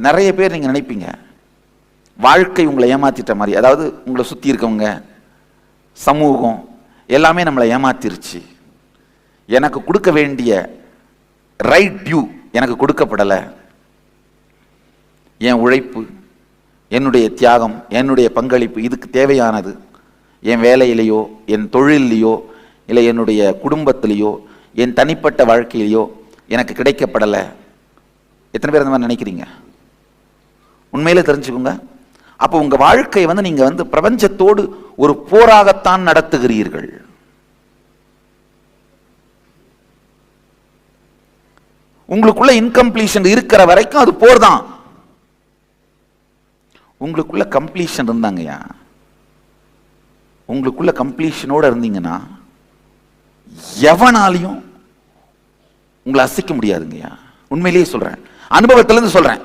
நிறைய பேர் நீங்கள் நினைப்பீங்க வாழ்க்கை உங்களை ஏமாத்திட்ட மாதிரி, அதாவது உங்களை சுற்றி இருக்கவங்க, சமூகம் எல்லாமே நம்மளை ஏமாத்திருச்சு, எனக்கு கொடுக்க வேண்டிய ரைட் டியூ எனக்கு கொடுக்கப்படலை, என் உழைப்பு, என்னுடைய தியாகம், என்னுடைய பங்களிப்பு இதுக்கு தேவையானது என் வேலையிலையோ என் தொழிலையோ இல்லை என்னுடைய குடும்பத்திலேயோ என் தனிப்பட்ட வாழ்க்கையிலையோ எனக்கு கிடைக்கப்படலை. எத்தனை பேர் அந்த மாதிரி நினைக்கிறீங்க? உண்மையில தெரிஞ்சுக்கோங்க, அப்போ உங்க வாழ்க்கை நீங்க பிரபஞ்சத்தோடு ஒரு போராகத்தான் நடத்துகிறீர்கள். உங்களுக்குள்ள இன்கம்ப்ளீஷன் இருக்கிற வரைக்கும் அது போர் தான். உங்களுக்குள்ள கம்ப்ளீஷன் இருந்தாங்கய்யா, உங்களுக்குள்ள கம்ப்ளீஷனோட இருந்தீங்கன்னா எவனாலையும் உங்களை அசைக்க முடியாதுங்கய்யா. உண்மையிலேயே சொல்றேன், அனுபவத்திலிருந்து சொல்றேன்.